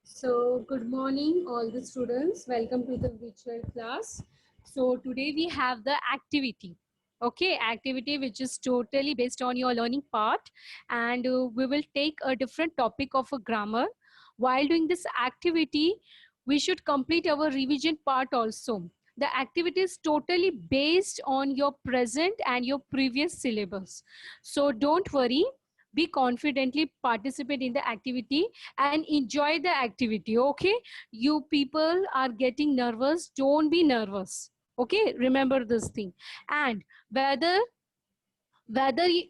So good morning all the students. Welcome to the virtual class. So today we have the activity. Okay, activity which is totally based on your learning part, and we will take a different topic of a grammar. While doing this activity, we should complete our revision part also. The activity is totally based on your present and your previous syllabus. So don't worry, be confidently participate in the activity and enjoy the activity. Okay, you people are getting nervous, don't be nervous. Okay, remember this thing. And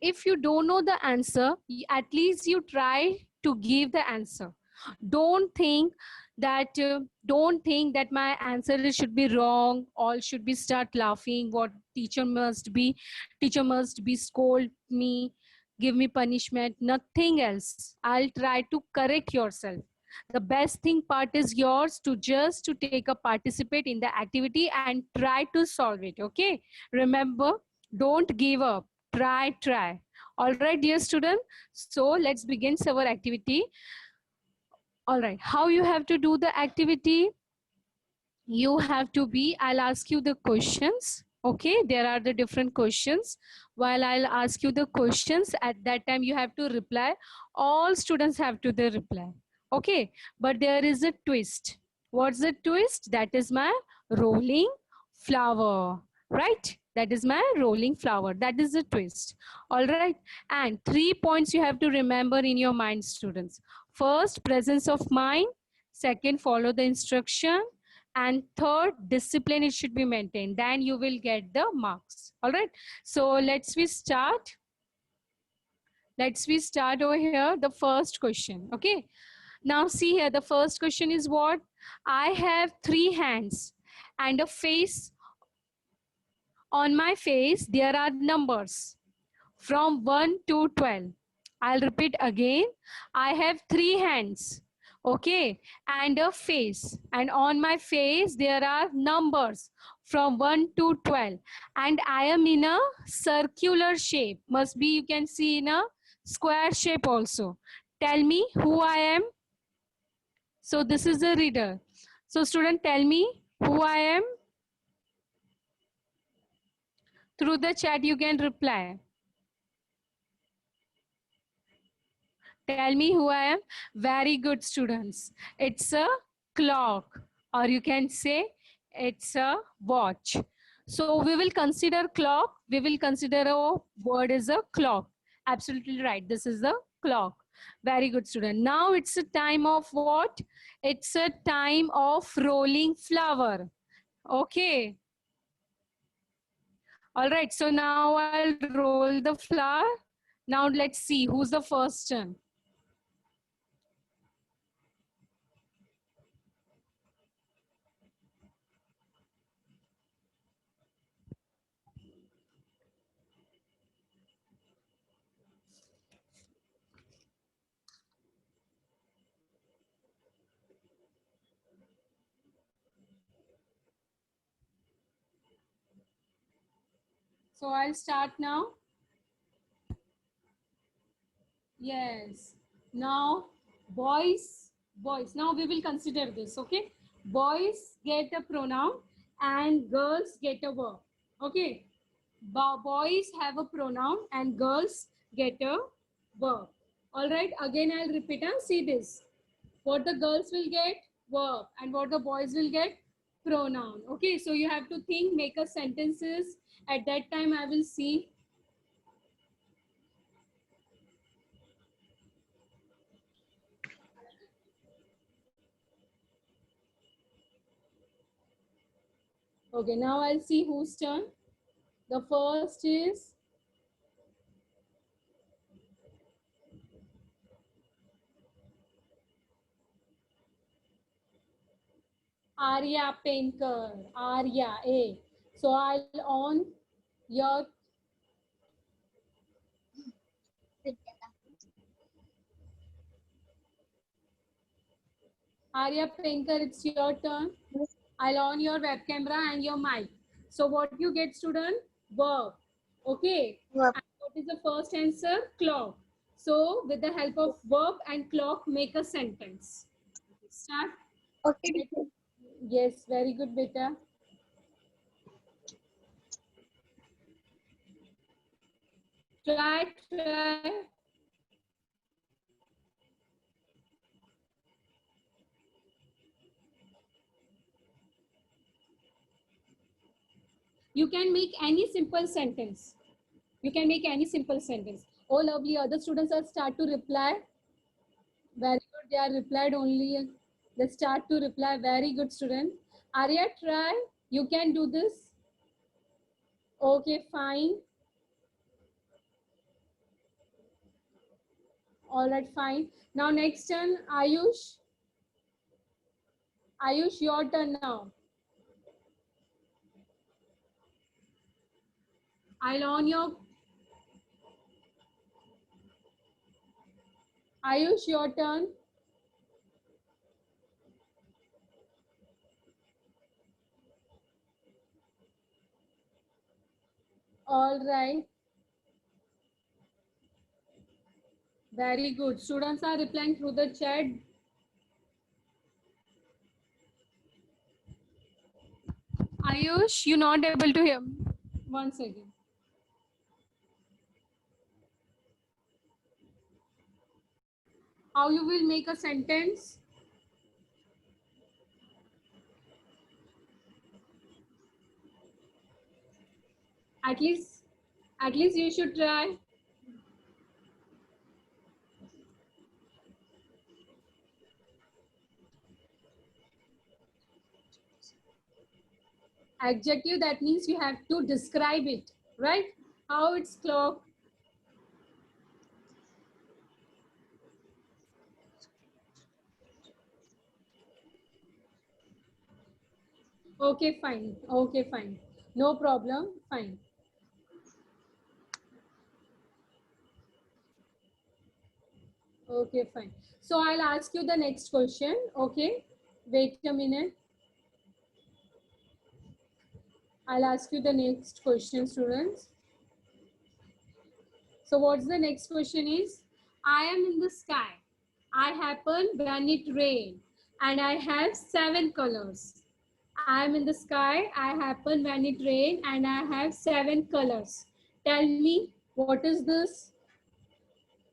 if you don't know the answer, at least you try to give the answer. Don't think that my answer should be wrong, all should be start laughing, what teacher must be scold me, give me punishment, nothing else. I'll try to correct yourself. The best thing part is yours to just to take a participate in the activity and try to solve it. Okay, remember, don't give up, try. All right, dear student, so let's begin our activity. All right, how you have to do the activity? You have to be, I'll ask you the questions. Okay, there are the different questions. While I'll ask you the questions, at that time you have to reply. All students have to the reply. Okay, but there is a twist. What's the twist? That is my rolling flower, right? That is my rolling flower. That is the twist. All right, and 3 points you have to remember in your mind, students. First, presence of mind. Second, follow the instruction. And third, discipline, it should be maintained. Then you will get the marks. All right, so let's we start over here the first question. Okay, now see here, the first question is what? I have 3 hands and a face. On my face there are numbers from 1 to 12. I'll repeat again. I have 3 hands, okay, and a face. And on my face, there are numbers from 1 to 12. And I am in a circular shape. Must be, you can see in a square shape also. Tell me who I am. So this is the reader. So student, tell me who I am. Through the chat, you can reply. Tell me who I am. Very good, students. It's a clock, or you can say it's a watch. So we will consider clock. We will consider a word as a clock. Absolutely right. This is the clock. Very good, student. Now it's a time of what? It's a time of rolling flower. Okay. All right. So now I'll roll the flower. Now let's see who's the first one. So I'll start now. Yes. Now, boys. Now we will consider this, okay? Boys get a pronoun and girls get a verb, okay? Boys have a pronoun and girls get a verb. All right, again I'll repeat and see this. What the girls will get? Verb. And what the boys will get? Pronoun. Okay, so you have to think, make a sentences. At that time I will see. Okay, now I'll see whose turn. The first is Arya Painter. Arya A. So I'll on your Arya Painter, it's your turn. I'll on your web camera and your mic. So what you get, student? Verb. Okay. Verb. And what is the first answer? Clock. So with the help of verb and clock, make a sentence. Start. Okay, teacher. Yes, very good, beta. Try. You can make any simple sentence. You can make any simple sentence. Oh, lovely. Other students are start to reply. Very good. They are replied only. They start to reply. Very good, student. Arya, try. You can do this. Okay, fine. All right, fine. Now next turn, Ayush. Ayush, your turn now. I'll on your. Ayush, your turn. All right. Very good. Students are replying through the chat. Ayush, you're not able to hear. One second. How you will make a sentence? At least, you should try. Adjective, that means you have to describe it, right? How it's clock. Okay, fine. Okay, fine. No problem. Fine. Okay, fine. So I'll ask you the next question. Okay. Wait a minute. I'll ask you the next question, students. So what's the next question is, I am in the sky. I happen when it rain and I have 7 colors. I am in the sky. I happen when it rain and I have 7 colors. Tell me, what is this?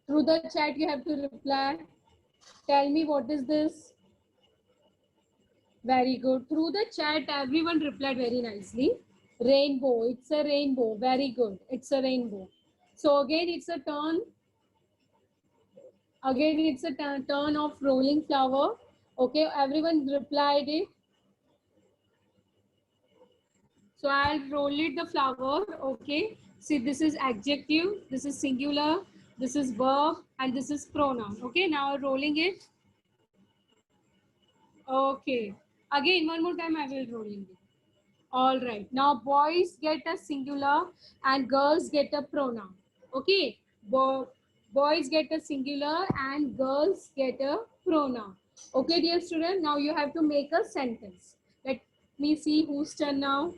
Through the chat, you have to reply. Tell me, what is this? Very good. Through the chat, everyone replied very nicely. Rainbow. It's a rainbow. Very good. It's a rainbow. So again, it's a turn. Again, it's a turn of rolling flower. Okay, everyone replied it. So I'll roll it the flower. Okay. See, this is adjective, this is singular, this is verb, and this is pronoun. Okay, now rolling it. Okay. Again, one more time I will rolling it. All right. Now boys get a singular and girls get a pronoun. Okay. Boys get a singular and girls get a pronoun. Okay, dear student. Now you have to make a sentence. Let me see whose turn now.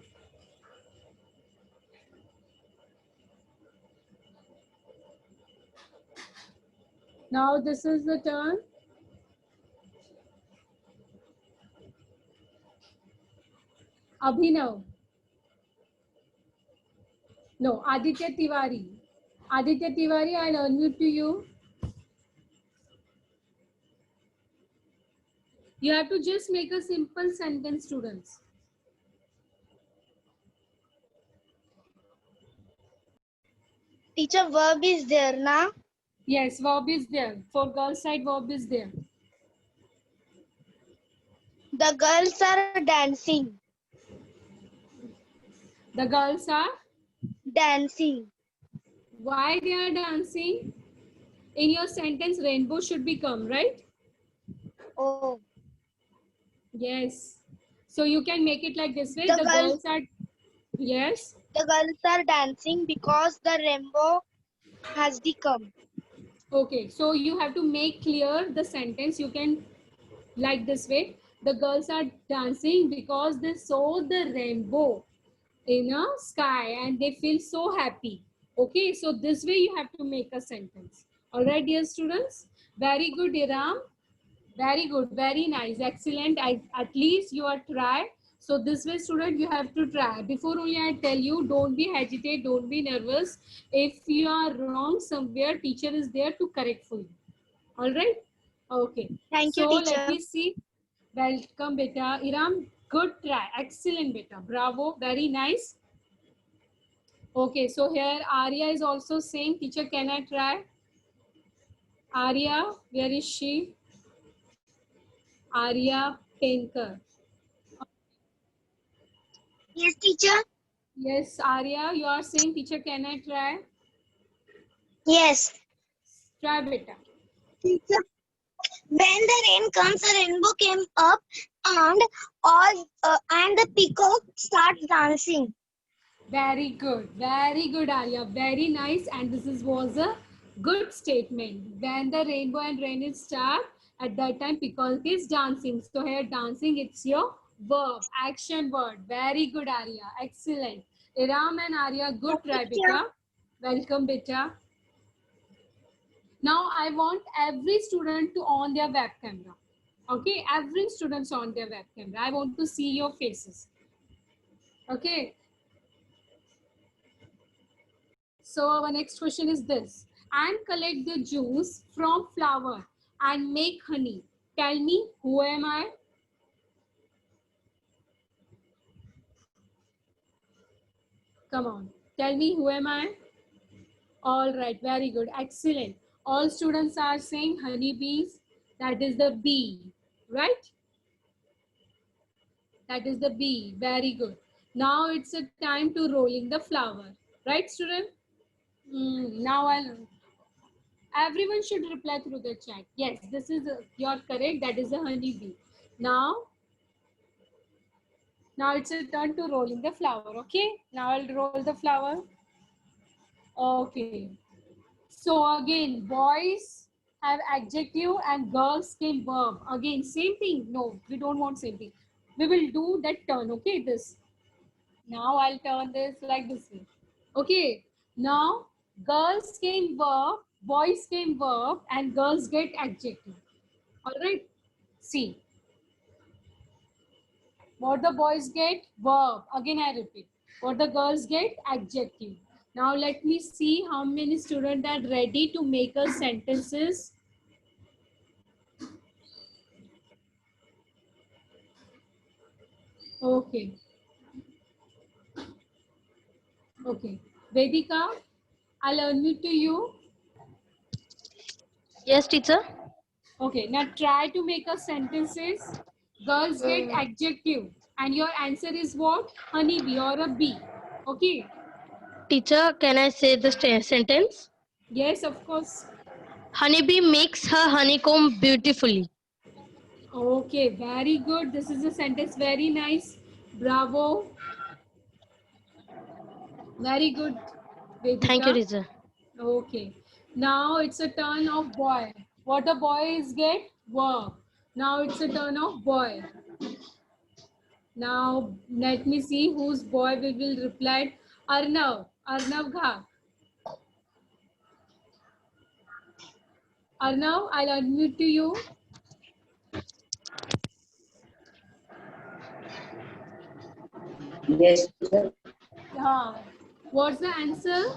Now this is the turn. Abhinav. No, Aditya Tiwari. Aditya Tiwari, I'll unmute to you. You have to just make a simple sentence, students. Teacher, verb is there now. Yes, verb is there. For girls side, verb is there. The girls are dancing. The girls are? Dancing. Why they are dancing? In your sentence, rainbow should become, right? Oh. Yes. So you can make it like this way. The The girls, girls are, yes. the girls are dancing because the rainbow has become. Okay. So you have to make clear the sentence. You can like this way. The girls are dancing because they saw the rainbow in a sky and they feel so happy. Okay. So this way you have to make a sentence. All right, dear students. Very good, Iram. Very good. Very nice. Excellent. At least you are try. So this way, student, you have to try. Before only I tell you, don't be hesitate, don't be nervous. If you are wrong somewhere, teacher is there to correct for you. All right. Okay. Thank you, So let teacher. me see. Welcome, beta. Iram, good try. Excellent, beta. Bravo. Very nice. Okay. So here Arya is also saying, teacher, can I try? Arya, where is she? Arya Painter. Yes, teacher. Yes, Arya, you are saying, teacher, can I try? Yes. Try, beta. Teacher. When the rain comes, a rainbow came up, and all and the peacock starts dancing. Very good. Very good, Arya. Very nice. And was a good statement. When the rainbow and rain is start, at that time, peacock is dancing. So here, dancing, it's your verb, action word. Very good, Arya. Excellent. Iram and Arya, Yes, good try, teacher. beta. Welcome, beta. Now I want every student to on their web camera. Okay, every student's on their web camera. I want to see your faces. Okay. So our next question is this. And collect the juice from flower and make honey. Tell me, who am I? Come on. Tell me, who am I? All right, very good. Excellent. All students are saying honeybees. That is the bee, right? That is the bee. Very good. Now it's a time to rolling the flower. Right, student? Now everyone should reply through the chat. Yes, this is, you're correct. That is a honeybee. Now it's a turn to rolling the flower. Okay. Now I'll roll the flower. Okay. So again, boys have adjective and girls came verb. Again, same thing. No, we don't want same thing. We will do that turn. Okay, this. Now I'll turn this like this way. Okay. Now girls came verb, boys came verb, and girls get adjective. All right. See, what the boys get verb. Again, I repeat. What the girls get adjective. Now let me see how many students are ready to make a sentences. Okay. Okay. Vedika, I'll unmute to you. Yes, teacher. Okay. Now try to make a sentences. Girls get adjective. And your answer is what? Honeybee or a bee. Okay. Teacher, can I say the sentence? Yes, of course. Honeybee makes her honeycomb beautifully. Okay. Very good. This is a sentence. Very nice. Bravo. Very good, Thank you, Vedika. teacher. Okay. Now it's a turn of boy. What the boys get? Verb. Now it's a turn of boy. Now let me see whose boy we will reply. Arnav. Arnav Gha. Arnav, I'll unmute to you. Yes, teacher. What's the answer?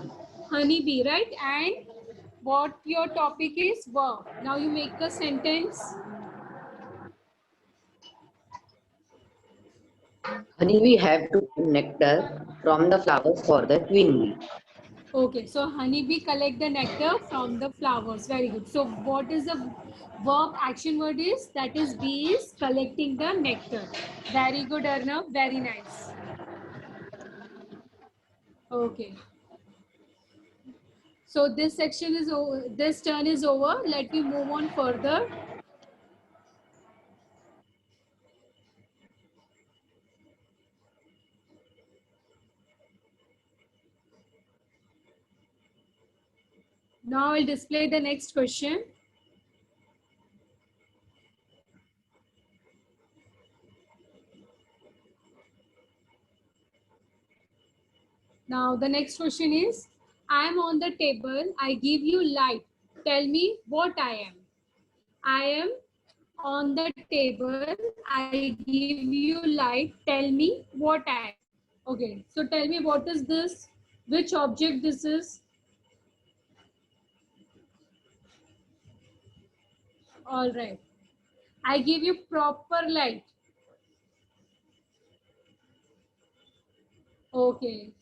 Honeybee, right? And what your topic is? Verb. Now you make a sentence. Honeybee have to get nectar from the flowers for the queen bee. Okay, so honeybee collect the nectar from the flowers. Very good. So what is the verb action word is? That is bee is collecting the nectar. Very good, Arnav. Very nice. Okay. So this section is over. This turn is over. Let me move on further. Now I'll display the next question. Now the next question is, I am on the table. I give you light. tell me what I am. I am on the table. I give you light. Tell me what I am. Okay, so tell me what is this? Which object this is? All right. I give you proper light. Okay.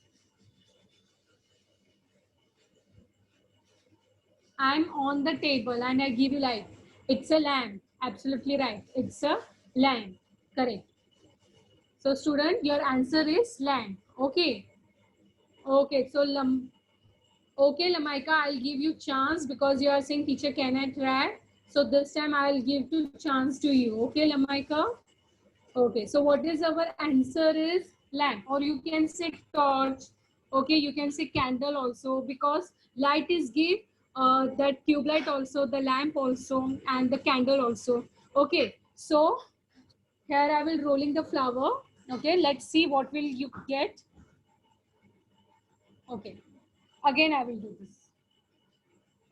I'm on the table and I give you light. It's a lamp. Absolutely right. It's a lamp. Correct. So student, your answer is lamp. Okay. Okay. So okay, Lamaika, I'll give you chance because you are saying teacher can I try. So this time I'll give to chance to you. Okay, Lamaika. Okay. So what is our answer is lamp, or you can say torch. Okay, you can say candle also, because light is give that tube light also, the lamp also, and the candle also. Okay, so here I will rolling the flower. Okay, let's see what will you get. Okay, again I will do this.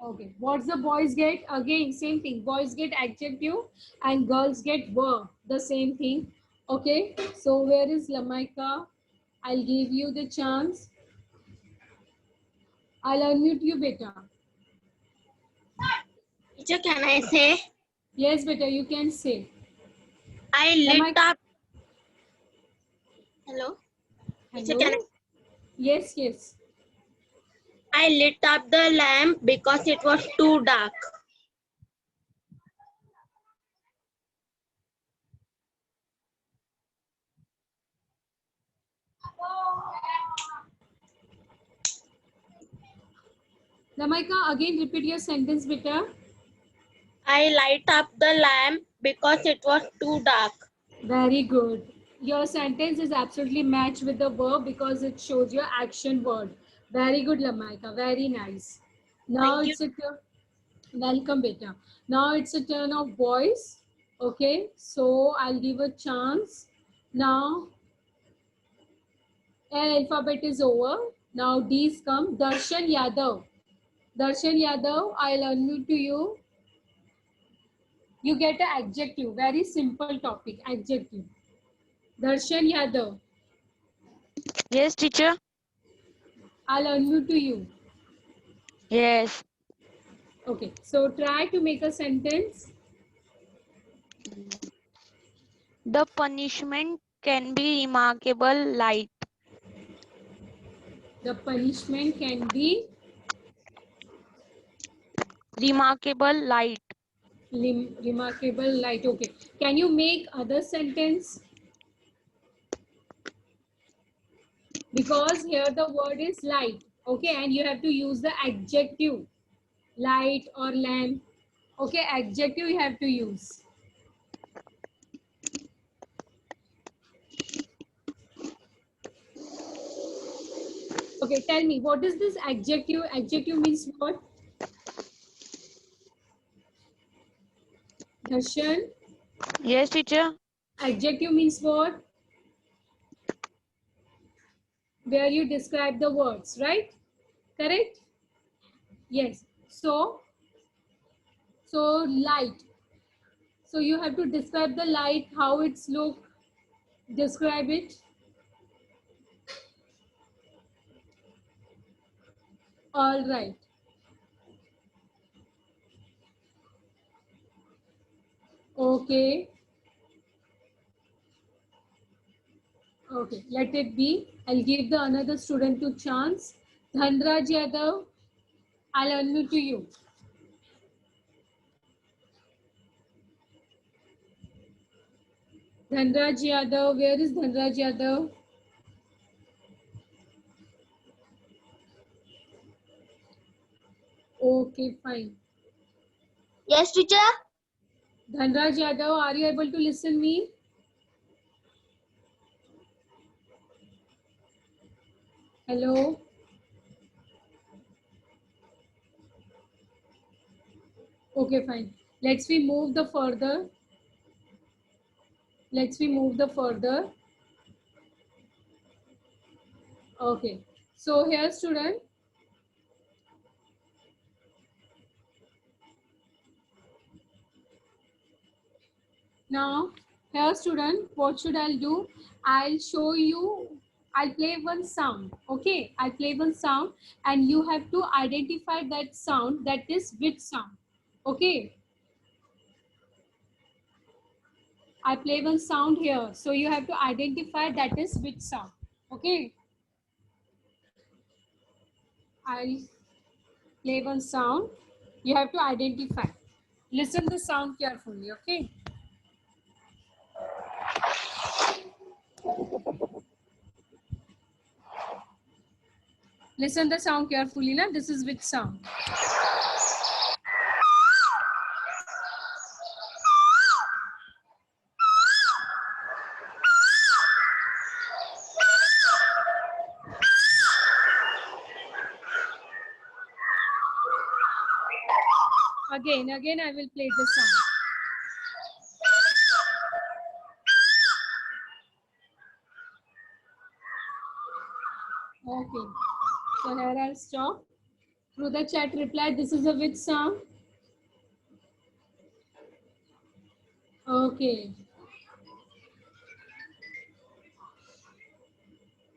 Okay, what's the boys get? Again, same thing. Boys get adjective and girls get verb. The same thing. Okay, so where is Lamaika? I'll give you the chance. I'll unmute you, beta. Teacher, can I say? Yes, beta, you can say. I lit Lamaika. up. Hello. Teacher, Hello? can Yes, yes. I lit up the lamp because it was too dark. Lamaika, again repeat your sentence, beta. I light up the lamp because it was too dark. Very good. Your sentence is absolutely matched with the verb because it shows your action word. Very good, Lamaika. Very nice. Now Thank you. it's a turn. Welcome, beta. Now it's a turn of boys. Okay, so I'll give a chance. Now, alphabet is over. Now D's come. Darshan Yadav. Darshan Yadav, I'll unmute to you. You get an adjective. Very simple topic. Adjective. Darshan Yadav. Yes, teacher. I'll unmute to you. Yes. Okay, so try to make a sentence. The punishment can be remarkable light. The punishment can be Remarkable light. remarkable light. Okay, can you make other sentence? Because here the word is light. Okay, and you have to use the adjective light or lamp. Okay, adjective you have to use. Okay, tell me, what is this adjective? Adjective means what? Darshan, Yes, teacher. adjective means what? Where you describe the words, right? Correct? Yes. So light. So you have to describe the light, how it's look, describe it. All right. Okay. Okay, let it be. I'll give the another student to chance. Dhanraj Yadav, I'll unmute to you. Dhanraj Yadav, where is Dhanraj Yadav? Okay, fine. Yes, teacher. Dhanraj Yadav, are you able to listen me? Hello? Okay, fine. Let's we move the further. Let's we move the further. Okay. So here student, Now, here student, what should I do? I'll show you, I'll play one sound. Okay, I'll play one sound and you have to identify that sound, that is which sound. Okay, I play one sound here. So you have to identify that is which sound. Okay, I'll play one sound. You have to identify. Listen the sound carefully. Okay. Listen the sound carefully. Na? This is which sound? Again, I will play the sound. Okay. So here I'll stop. Through the chat reply, this is a which sound? Okay.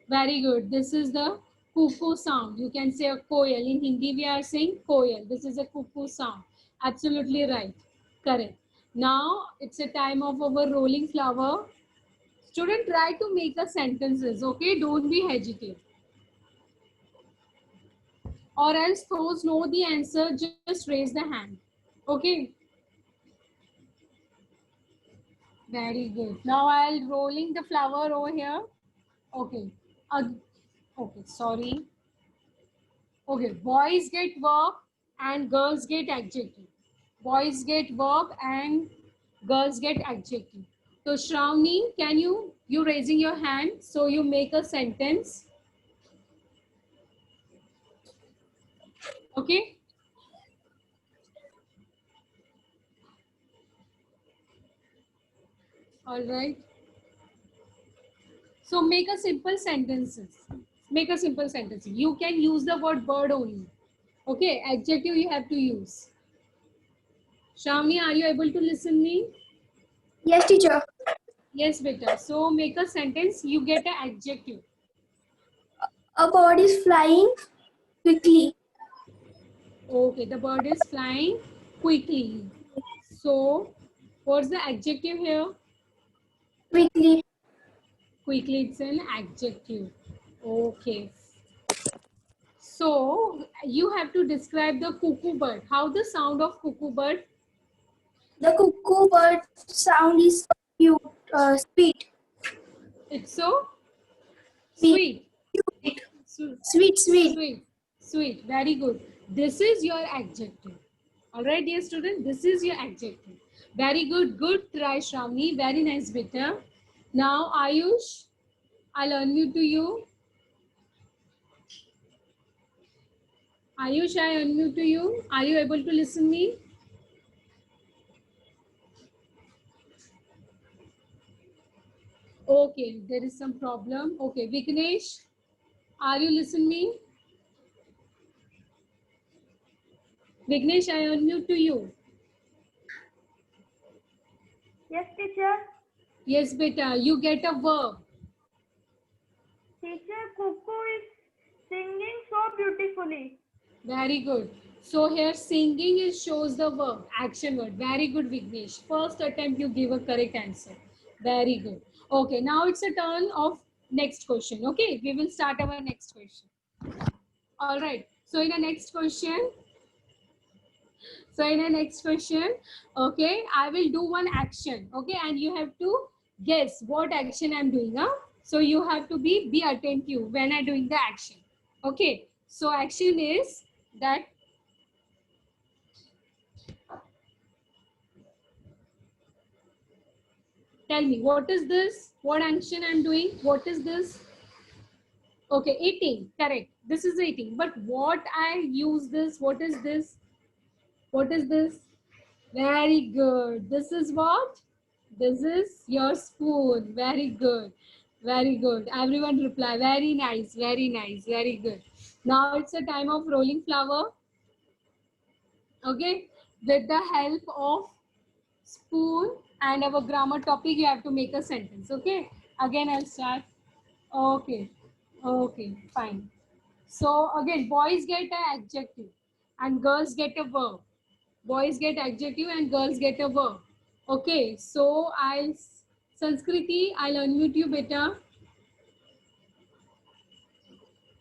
Very good. This is the cuckoo sound. You can say a koyal. In Hindi, we are saying koyal. This is a cuckoo sound. Absolutely right. Correct. Now, it's a time of our rolling flower. Student, try to make a sentences. Okay, don't be hesitant. Or else those know the answer, just raise the hand. Okay. Very good. Now I'll rolling the flower over here. Okay. Okay, sorry. Okay, boys get verb and girls get adjective. Boys get verb and girls get adjective. So Shravani, can you raising your hand, so you make a sentence. Okay. All right. So make a simple sentences. Make a simple sentence. You can use the word bird only. Okay, adjective you have to use. Shravani, are you able to listen me? Yes, teacher. Yes, beta. So make a sentence. You get an adjective. A bird is flying quickly. Okay, the bird is flying quickly. So, what's the adjective here? Quickly. Quickly, it's an adjective. Okay. So, you have to describe the cuckoo bird. How the sound of cuckoo bird? The cuckoo bird sound is cute, sweet. It's so Sweet. sweet. Sweet. Sweet. Sweet. Sweet. Sweet. Very good. This is your adjective. All right, dear student, this is your adjective. Very good. Good try, Shravani. Very nice, beta. Now, Ayush, I'll unmute to you. Ayush, I unmute to you. Are you able to listen me? Okay, there is some problem. Okay, Vignesh, are you listening me? Vignesh, I unmute to you. Yes, teacher. Yes, beta, you get a verb. Teacher, cuckoo is singing so beautifully. Very good. So here singing is shows the verb, action word. Very good, Vignesh. First attempt you give a correct answer. Very good. Okay, now it's a turn of next question. Okay, we will start our next question. All right. So in the next question, okay, I will do one action. Okay, and you have to guess what action I'm doing. Huh? So you have to be attentive when I'm doing the action. Okay. So action is that tell me what is this? What action I'm doing? What is this? Okay, eating. Correct. This is eating. But what I use this? What is this? What is this? Very good. This is what? This is your spoon. Very good. Very good. Everyone reply. Very nice. Very nice. Very good. Now it's a time of rolling flower. Okay. With the help of spoon, and our grammar topic, you have to make a sentence. Okay. Again, I'll start. Okay. Okay. Fine. So again, boys get an adjective and girls get a verb. Boys get adjective and girls get a verb. Okay. So Sanskriti, I'll unmute you, beta.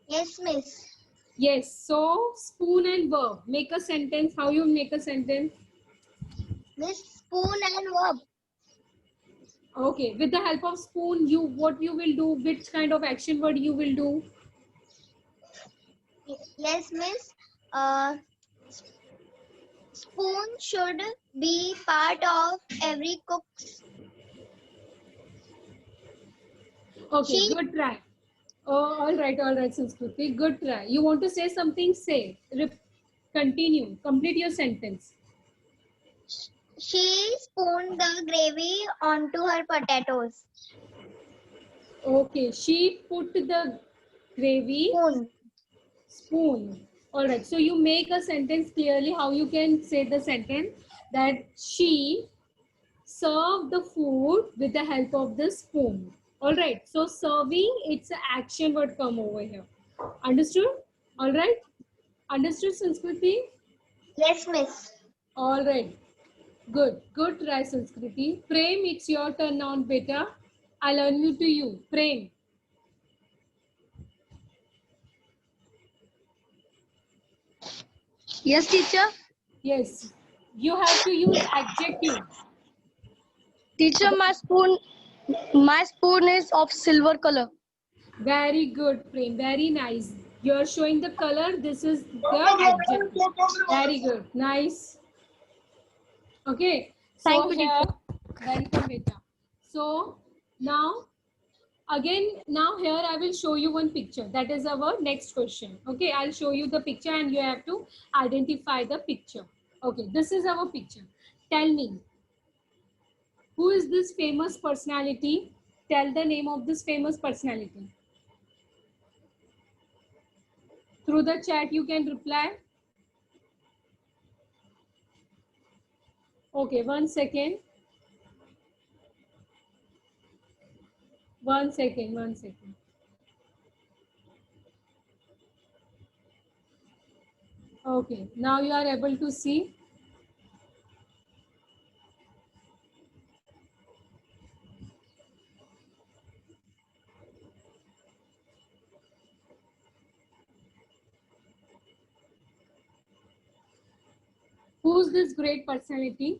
Yes, miss. Yes. So spoon and verb. Make a sentence. How you make a sentence? Miss, spoon and verb. Okay. With the help of spoon, what you will do? Which kind of action word you will do? Yes, miss. Uh, spoon should be part of every cook's. Okay. She Good try. Oh, all right, Sanskriti. Good try. You want to say something? Say. Continue. Complete your sentence. she spooned the gravy onto her potatoes. Okay. She put the gravy Spoon. spoon. All right. So you make a sentence clearly. How you can say the sentence that she served the food with the help of the spoon. All right. So serving, it's an action word come over here. Understood? All right. Understood, Sanskriti? Yes, miss. All right. Good. Good try, Sanskriti. Prem, it's your turn now, beta. I'll unmute to you. Prem. Yes, teacher. Yes. You have to use adjective. Teacher, my spoon is of silver color. Very good, Prem. Very nice. You're showing the color. This is the adjective. Very good. Nice. Okay. So Thank you, here, teacher. welcome, beta. So now, now here I will show you one picture. That is our next question. Okay. I'll show you the picture and you have to identify the picture. Okay. This is our picture. Tell me, who is this famous personality? Tell the name of this famous personality. Through the chat, you can reply. Okay, 1 second. 1 second, 1 second. Okay, now you are able to see. Who's this great personality?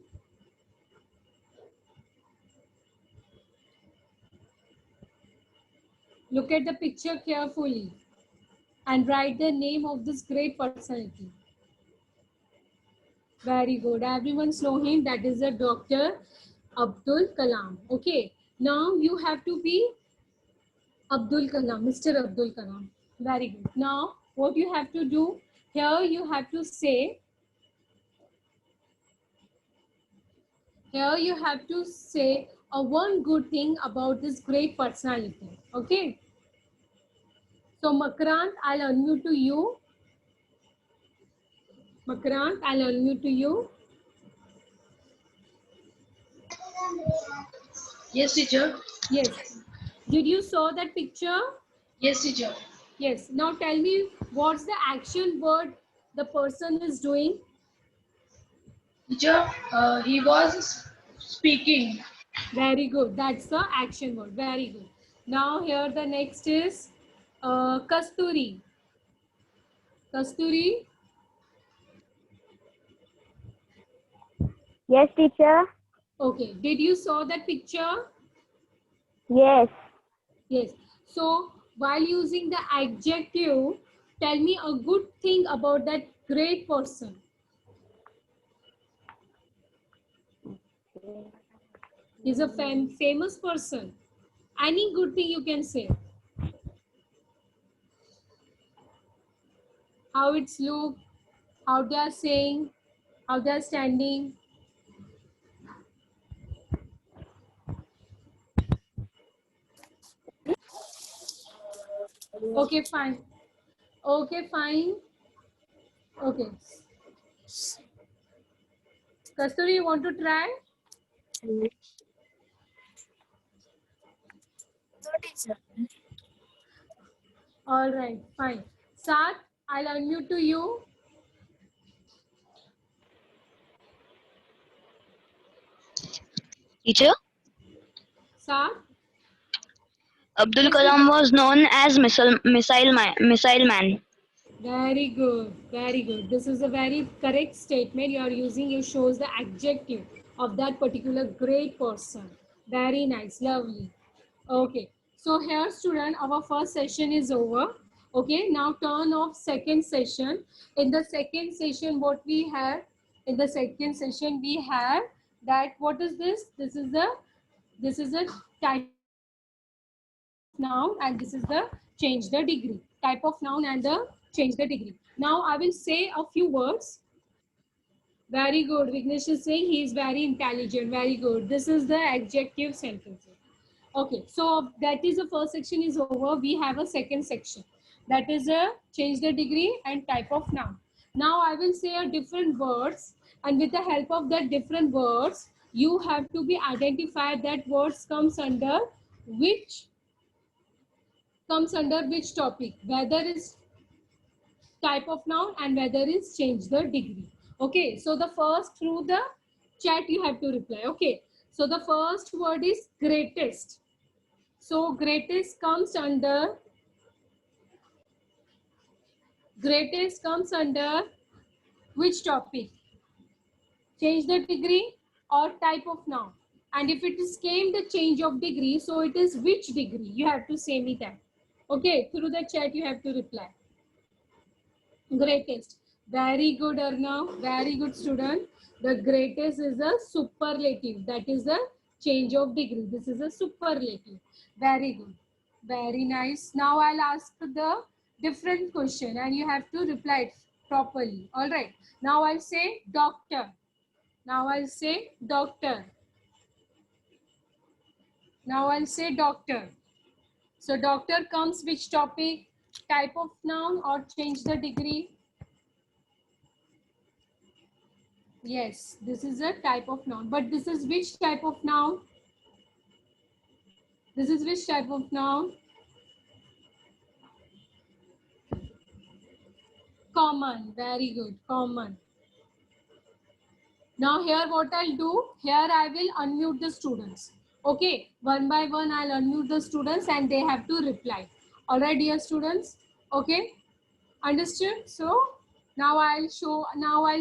Look at the picture carefully and write the name of this great personality. Very good. Everyone know him. That is a Dr. Abdul Kalam. Okay. Now you have to be Abdul Kalam, Mr. Abdul Kalam. Very good. Now what you have to do here, you have to say, a one good thing about this great personality. Okay. So Makrant, I'll unmute to you. Makrant, I'll unmute to you. Yes, teacher. Yes. Did you saw that picture? Yes, teacher. Yes. Now tell me, what's the action word the person is doing? Teacher, he was speaking. Very good. That's the action word. Very good. Now here the next is Kasturi. Kasturi. Yes, teacher. Okay. Did you saw that picture? Yes. Yes. So while using the adjective, tell me a good thing about that great person. He's a famous person. Any good thing you can say. How it's look, how they are saying, how they are standing. Okay, fine. Okay, fine. Okay. Kasturi, you want to try? All right, fine. Sat, I'll unmute to you. Teacher, Sat. Abdul Yes, Kalam was known as missile man. very good, very good. This is a very correct statement you are using. You shows the adjective of that particular great person. Very nice, lovely. Okay, so here student, our first session is over. Okay, now turn off second session. In the second session, what we have, in the second session we have that, what is this? This is a type of noun and this is the change the degree. Type of noun and the change the degree. Now I will say a few words. Very good. Vignesh is saying he is very intelligent. Very good. This is the adjective sentences. Okay, so that is the first section is over. We have a second section. That is a change the degree and type of noun. Now I will say a different words, and with the help of that different words, you have to be identified that words comes under which topic, whether is type of noun and whether is change the degree. Okay, so the first through the chat you have to reply. Okay, so the first word is greatest. So greatest comes under which topic? Change the degree or type of noun. And if it is came the change of degree, so it is which degree? You have to say me that. Okay, through the chat you have to reply. Greatest. Very good, Arnav. Very good, student. The greatest is a superlative. That is a change of degree. This is a superlative. Very good. Very nice. Now I'll ask the different question and you have to reply it properly. All right. Now I'll say doctor. Now I'll say doctor. Now I'll say doctor. So doctor comes which topic? Type of noun or change the degree? Yes, this is a type of noun. But this is which type of noun? This is which type of noun? Common. Very good. Common. Now here what I'll do, here I will unmute the students. Okay, one by one I'll unmute the students and they have to reply. All right, dear students. Okay, understood? So now I'll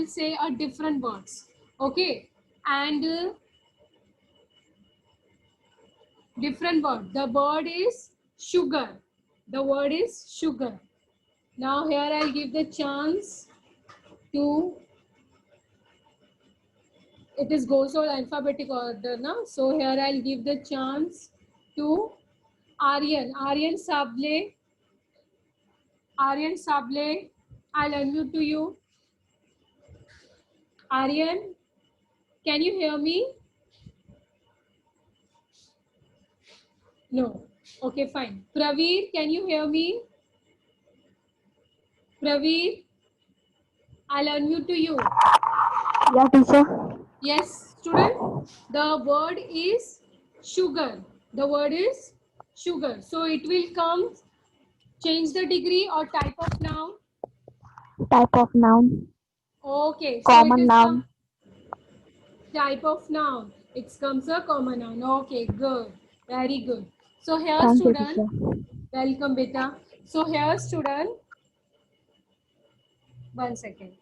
say a different words. Okay, and different word. The word is sugar. The word is sugar. Now here I'll give the chance to, it is goes on alphabetic order now. So here I'll give the chance to Aryan. Aryan Sable. Aryan Sable. I'll unmute to you. Aryan, can you hear me? No. Okay, fine. Praveer, can you hear me? Praveer, I'll unmute to you. Yeah, teacher. Yes, student. The word is sugar. The word is sugar. So it will come, change the degree or type of noun. Type of noun. Okay, so it Common is noun. type of noun. It comes a common noun. Okay, good. Very good. So here Thank you, student, teacher. welcome beta. So here student, 1 second.